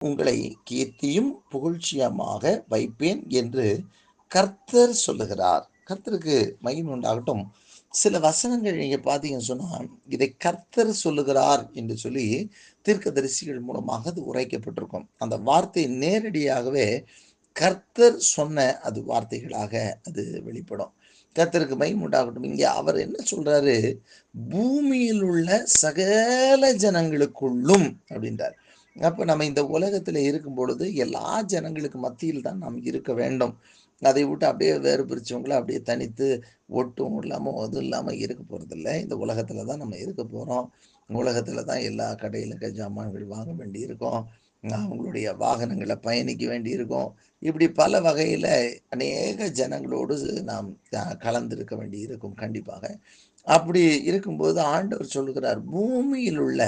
உங்களை கீர்த்தியும் புகழ்ச்சியமாக வைப்பேன் என்று கர்த்தர் சொல்லுகிறார். கர்த்தருக்கு மகிமை உண்டாகட்டும். சில வசனங்கள் நீங்க பார்த்தீங்கன்னு சொன்னா, இதை கர்த்தர் சொல்லுகிறார் என்று சொல்லி தீர்க்கதரிசிகள் மூலமாக அது உரைக்கப்பட்டிருக்கும். அந்த வார்த்தை நேரடியாகவே கர்த்தர் சொன்ன அது வார்த்தைகளாக அது வெளிப்படும். கர்த்தருக்கு மகிமை உண்டாகட்டும். இங்கே அவர் என்ன சொல்றாரு? பூமியில் உள்ள சகல ஜனங்களுக்குள்ளும் அப்படின்றார். அப்ப நம்ம இந்த உலகத்துல இருக்கும் பொழுது எல்லா ஜனங்களுக்கு மத்தியில் தான் நாம் இருக்க வேண்டும். அதை விட்டு அப்படியே வேறு பிரிச்சவங்கள அப்படியே தனித்து ஒட்டும் இல்லாம அதுவும் இல்லாம இருக்க போறதில்ல. இந்த உலகத்துல தான் நம்ம இருக்க போறோம். உலகத்துல தான் எல்லா கடையிலும் ஜாமான்கள் வாங்க வேண்டி இருக்கும். அவங்களுடைய வாகனங்கள பயணிக்க வேண்டி இருக்கும். இப்படி பல வகையில அநேக ஜனங்களோடு நாம் கலந்திருக்க வேண்டி இருக்கும் கண்டிப்பாக. அப்படி இருக்கும்போது ஆண்டவர் சொல்லுகிறார், பூமியில் உள்ள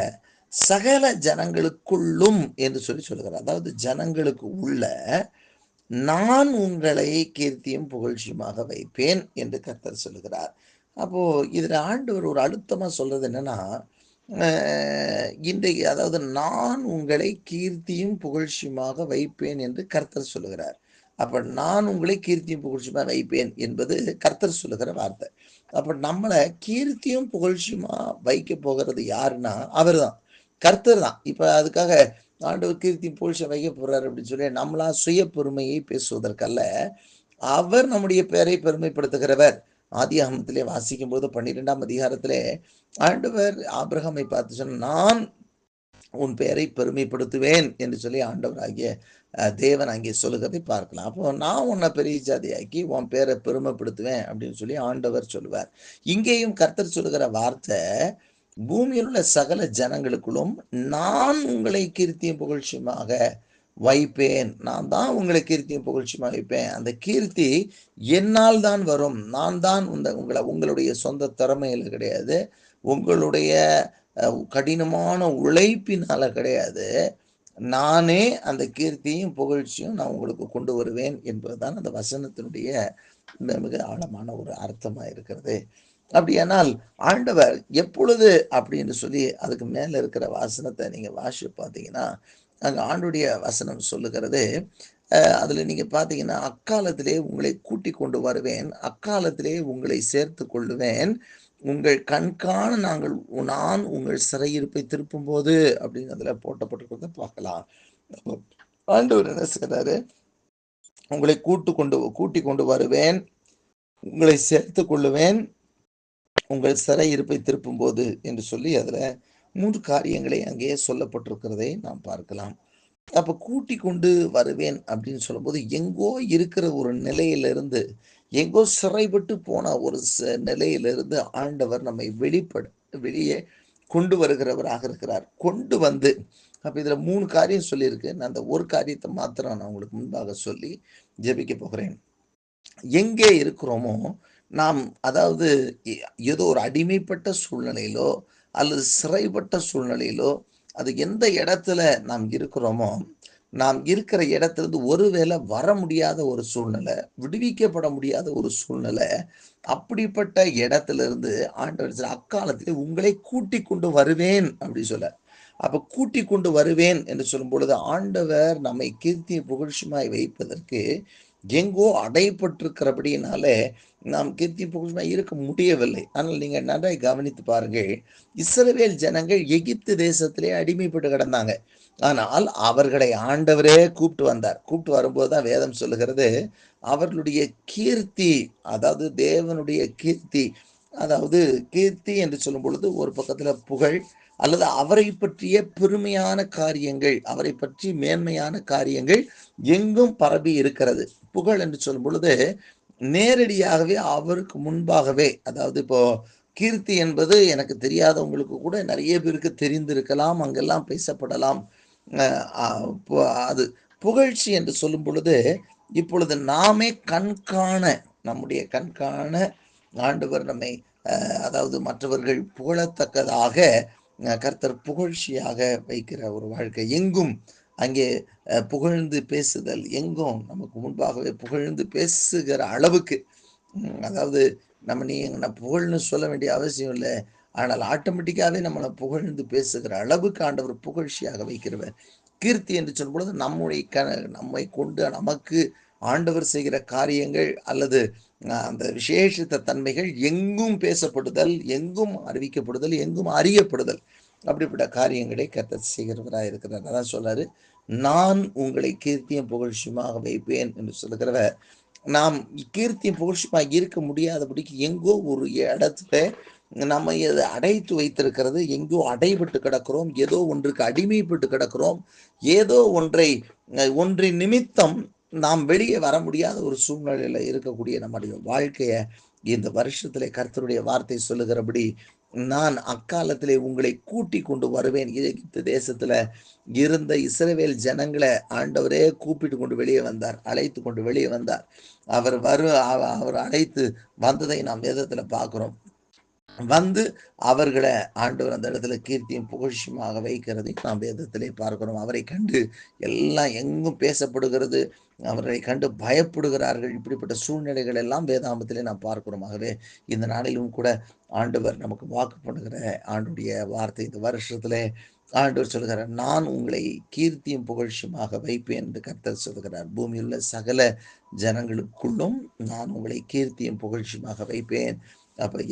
சகல ஜனங்களுக்குள்ளும் என்று சொல்லி சொல்லுகிறார். அதாவது ஜனங்களுக்கு உள்ள நான் உங்களை கீர்த்தியும் புகழ்ச்சியுமாக வைப்பேன் என்று கர்த்தர் சொல்லுகிறார். அப்போ இதுல ஆண்டவர் ஒரு அழுத்தமா சொல்றது என்னன்னா, இன்றைக்கு அதாவது நான் உங்களை கீர்த்தியும் புகழ்ச்சியுமாக வைப்பேன் என்று கர்த்தர் சொல்லுகிறார். அப்ப நான் உங்களை கீர்த்தியும் புகழ்ச்சியுமா வைப்பேன் என்பது கர்த்தர் சொல்லுகிற வார்த்தை. அப்ப நம்மள கீர்த்தியும் புகழ்ச்சியுமா வைக்க போகிறது யாருன்னா அவர்தான், கர்த்தர் தான். இப்ப அதுக்காக ஆண்டவர் கீர்த்தி புகழ்ச்சி வைக்க போறாரு அப்படின்னு சொல்லி நம்மளா சுய பெருமையை பேசுவதற்கல்ல, அவர் நம்முடைய பெயரை பெருமைப்படுத்துகிறவர். ஆதியாகமத்திலே வாசிக்கும் போது 12ஆம் அதிகாரத்திலே ஆண்டவர் ஆபிரகாமை பார்த்து சொன்ன, நான் உன் பெயரை பெருமைப்படுத்துவேன் என்று சொல்லி ஆண்டவராகிய தேவன் அங்கே சொல்லுகிறதை பார்க்கலாம். அப்போ நான் உன்னை பெரிய ஜாதியாக்கி உன் பேரை பெருமைப்படுத்துவேன் அப்படின்னு சொல்லி ஆண்டவர் சொல்லுவார். இங்கேயும் கர்த்தர் சொல்லுகிற வார்த்தை, பூமியில் உள்ள சகல ஜனங்களுக்குள்ளும் நான் உங்களை கீர்த்தியும் புகழ்ச்சியுமாக வைப்பேன். நான் தான் உங்களை கீர்த்தியும் புகழ்ச்சியுமா வைப்பேன். அந்த கீர்த்தி என்னால் தான் வரும். நான் தான் உங்களுடைய சொந்த திறமையில கிடையாது, உங்களுடைய கடினமான உழைப்பினால கிடையாது. நானே அந்த கீர்த்தியும் புகழ்ச்சியும் நான் உங்களுக்கு கொண்டு வருவேன் என்பதுதான் அந்த வசனத்தினுடைய மிக ஆழமான ஒரு அர்த்தமா இருக்கிறது. அப்படியானால் ஆண்டவர் எப்பொழுது அப்படின்னு சொல்லி அதுக்கு மேல இருக்கிற வசனத்தை நீங்க வாசிச்சு பார்த்தீங்கன்னா, அங்க ஆண்டுடைய வசனம் சொல்லுகிறது, அதுல நீங்க பார்த்தீங்கன்னா, அக்காலத்திலே உங்களை கூட்டிக் கொண்டு வருவேன், அக்காலத்திலே உங்களை சேர்த்து கொள்ளுவேன், உங்கள் கண்காண நான் உங்கள் சிறையிருப்பை திருப்பும்போது அப்படின்னு அதுல போட்டப்பட்டிருக்கிறத பார்க்கலாம். ஆண்டவர் என்ன செய்றாரு? உங்களை கூட்டிக் கொண்டு வருவேன், உங்களை சேர்த்து கொள்ளுவேன், உங்கள் சிறை இருப்பை திருப்பும்போது என்று சொல்லி அதுல 3 காரியங்களை அங்கே சொல்லப்பட்டிருக்கிறதை நாம் பார்க்கலாம். அப்ப கூட்டிக் கொண்டு வருவேன் அப்படின்னு சொல்லும்போது, எங்கோ இருக்கிற ஒரு நிலையிலிருந்து, எங்கோ சிறைப்பட்டு போன ஒரு நிலையிலிருந்து ஆண்டவர் நம்மை வெளியே கொண்டு வருகிறவராக இருக்கிறார். கொண்டு வந்து அப்ப இதுல 3 காரியம் சொல்லியிருக்கு. நான் அந்த ஒரு காரியத்தை மாத்திரம் நான் உங்களுக்கு முன்பாக சொல்லி ஜெபிக்க போகிறேன். எங்கே இருக்கிறோமோ, நாம் அதாவது ஏதோ ஒரு அடிமைப்பட்ட சூழ்நிலையிலோ, அல்லது சிறைப்பட்ட சூழ்நிலையிலோ, அது எந்த இடத்துல நாம் இருக்கிறோமோ, நாம் இருக்கிற இடத்திலிருந்து ஒருவேளை வர முடியாத ஒரு சூழ்நிலை, விடுவிக்கப்பட முடியாத ஒரு சூழ்நிலை, அப்படிப்பட்ட இடத்திலிருந்து ஆண்டவர் அக்காலத்திலே உங்களை கூட்டிக் கொண்டு வருவேன் அப்படி சொல்ல. அப்ப கூட்டிக் கொண்டு வருவேன் என்று சொல்லும் பொழுது, ஆண்டவர் நம்மை கீர்த்தி புகழ்ச்சியுமாய் வைப்பதற்கு எங்கோ அடைபட்டிருக்கிறபடியினாலே நாம் கீர்த்தி புகழ்ச்சியுமாய் இருக்க முடியவில்லை. ஆனால் நீங்க நன்றாய் கவனித்து பாருங்கள், இஸ்ரவேல் ஜனங்கள் எகிப்து தேசத்திலே அடிமைப்பட்டு கிடந்தாங்க. ஆனால் அவர்களை ஆண்டவரே கூப்பிட்டு வந்தார். கூப்பிட்டு வரும்போதுதான் வேதம் சொல்லுகிறது, அவர்களுடைய கீர்த்தி, அதாவது தேவனுடைய கீர்த்தி, அதாவது கீர்த்தி என்று சொல்லும் பொழுது ஒரு பக்கத்துல புகழ், அல்லது அவரை பற்றிய பெருமையான காரியங்கள், அவரை பற்றி மேன்மையான காரியங்கள் எங்கும் பரவி இருக்கிறது. புகழ் என்று சொல்லும் பொழுது நேரடியாகவே அவருக்கு முன்பாகவே, அதாவது இப்போ கீர்த்தி என்பது எனக்கு தெரியாதவங்களுக்கு கூட நிறைய பேருக்கு தெரிந்திருக்கலாம், அங்கெல்லாம் பேசப்படலாம். அது புகழ்ச்சி என்று சொல்லும் பொழுது, இப்பொழுது நாமே கண்காண, நம்முடைய கண்காண ஆண்டவர் நம்மை அதாவது மற்றவர்கள் புகழத்தக்கதாக கர்த்தர் புகழ்ச்சியாக வைக்கிற ஒரு வாழ்க்கை. எங்கும் அங்கே புகழ்ந்து பேசுதல், எங்கும் நமக்கு முன்பாகவே புகழ்ந்து பேசுகிற அளவுக்கு, அதாவது நம்ம புகழ்னு சொல்ல வேண்டிய அவசியம் இல்லை, ஆனால் ஆட்டோமேட்டிக்காவே நம்மளை புகழ்ந்து பேசுகிற அளவுக்கு ஆண்டவர் புகழ்ச்சியாக வைக்கிறவர். கீர்த்தி என்று சொல்லும் பொழுது நம்மை கொண்டு நமக்கு ஆண்டவர் செய்கிற காரியங்கள் அல்லது அந்த விசேஷித்த தன்மைகள் எங்கும் பேசப்படுதல், எங்கும் அறிவிக்கப்படுதல், எங்கும் அறியப்படுதல், அப்படிப்பட்ட காரியங்களை கர்த்தர் செய்கிறவராக இருக்கிறார். அதான் சொல்றாரு, நான் உங்களை கீர்த்தியும் புகழ்ச்சியுமாக வைப்பேன் என்று சொல்லுகிறவர், நாம் கீர்த்தியும் புகழ்ச்சியுமாக இருக்க முடியாதபடிக்கு எங்கோ ஒரு இடத்துல நம்ம இதை அடைத்து வைத்திருக்கிறது, எங்கோ அடைபட்டு கிடக்கிறோம், ஏதோ ஒன்றுக்கு அடிமைப்பட்டு கிடக்கிறோம், ஏதோ ஒன்றின் நிமித்தம் நாம் வெளியே வர முடியாத ஒரு சூழ்நிலையில இருக்கக்கூடிய நம்முடைய வாழ்க்கைய இந்த வருஷத்திலே கர்த்தருடைய வார்த்தை சொல்லுகிறபடி, நான் அக்காலத்திலே உங்களை கூட்டி கொண்டு வருவேன். எகிப்து தேசத்துல இருந்த இஸ்ரவேல் ஜனங்களை ஆண்டவரே கூப்பிட்டு கொண்டு வெளியே வந்தார், அழைத்து கொண்டு வெளியே வந்தார். அவர் அழைத்து வந்ததை நாம் வேதத்துல பார்க்கிறோம். வந்து அவர்களை ஆண்டவர் அந்த இடத்துல கீர்த்தியும் புகழ்ச்சியுமாக வைக்கிறதை நாம் வேதத்திலே பார்க்கிறோம். அவரை கண்டு எல்லாம் எங்கும் பேசப்படுகிறது, அவரை கண்டு பயப்படுகிறார்கள். இப்படிப்பட்ட சூழ்நிலைகள் எல்லாம் வேதாமத்திலே நாம் பார்க்கிறோம். ஆகவே இந்த நாளிலும் கூட ஆண்டவர் நமக்கு வாக்கு பண்ணுகிற ஆண்டுடைய வார்த்தை இந்த வருஷத்திலே ஆண்டவர் சொல்கிறார், நான் உங்களை கீர்த்தியும் புகழ்ச்சியுமாக வைப்பேன் என்று கர்த்தர் சொல்கிறார். பூமியில் உள்ள சகல ஜனங்களுக்குள்ளும் நான் உங்களை கீர்த்தியும் புகழ்ச்சியுமாக வைப்பேன். அப்ப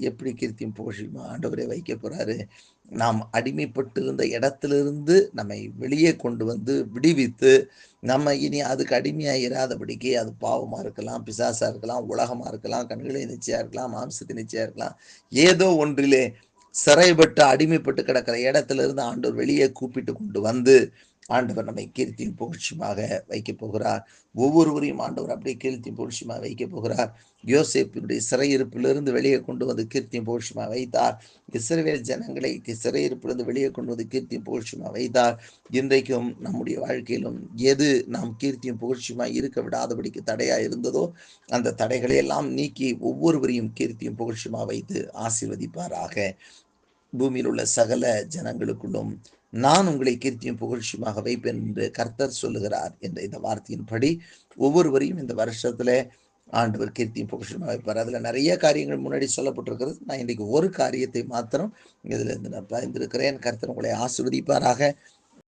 எப்படி கீர்த்தியும் புகழ்ச்சியுமா ஆண்டவரே வைக்க போறாரு? நாம் அடிமைப்பட்டிருந்த இடத்திலிருந்து நம்மை வெளியே கொண்டு வந்து விடுவித்து, நம்ம இனி அதுக்கு அடிமையாக இராதபடிக்கு, அது பாவமா இருக்கலாம், பிசாசா இருக்கலாம், உலகமா இருக்கலாம், கண்களின் நிச்சயா இருக்கலாம், மாம்சத்தின் நிச்சயா இருக்கலாம், ஏதோ ஒன்றிலே சிறைப்பட்டு அடிமைப்பட்டு கிடக்கிற இடத்துல இருந்து ஆண்டவர் வெளியே கூப்பிட்டு கொண்டு வந்து ஆண்டவர் நம்மை கீர்த்தியும் புகழ்ச்சியுமாக வைக்க போகிறார். ஒவ்வொருவரையும் ஆண்டவர் அப்படியே கீர்த்தியும் புகழ்ச்சியுமாக வைக்க போகிறார். யோசேப்பினுடைய சிறையிருப்பிலிருந்து வெளியே கொண்டு வந்து கீர்த்தியும் புகழ்ச்சியுமாக வைத்தார். இஸ்ரவேல் ஜனங்களை சிறையிருப்பிலிருந்து வெளியே கொண்டு வந்து கீர்த்தியும் புகழ்ச்சியுமாக வைத்தார். இன்றைக்கும் நம்முடைய வாழ்க்கையிலும் எது நாம் கீர்த்தியும் புகழ்ச்சியுமாக இருக்க விடாதபடிக்கு தடையா இருந்ததோ அந்த தடைகளை எல்லாம் நீக்கி ஒவ்வொருவரையும் கீர்த்தியும் புகழ்ச்சியுமாக வைத்து ஆசீர்வதிப்பாராக. பூமியில் உள்ள சகல ஜனங்களுக்குள்ளும் நான் உங்களை கீர்த்தியும் புகழ்ச்சியுமாக வைப்பேன் என்று கர்த்தர் சொல்லுகிறார் என்ற இந்த வார்த்தையின்படி ஒவ்வொருவரையும் இந்த வருஷத்துல ஆண்டவர் கீர்த்தியும் புகழ்ச்சியுமாக வைப்பார். அதுல நிறைய காரியங்கள் முன்னாடி சொல்லப்பட்டிருக்கிறது. நான் இன்றைக்கு ஒரு காரியத்தை மாத்திரம் இதுல இருந்து நான் பயந்திருக்கிறேன். கர்த்தர் உங்களை ஆசீர்வதிப்பாராக.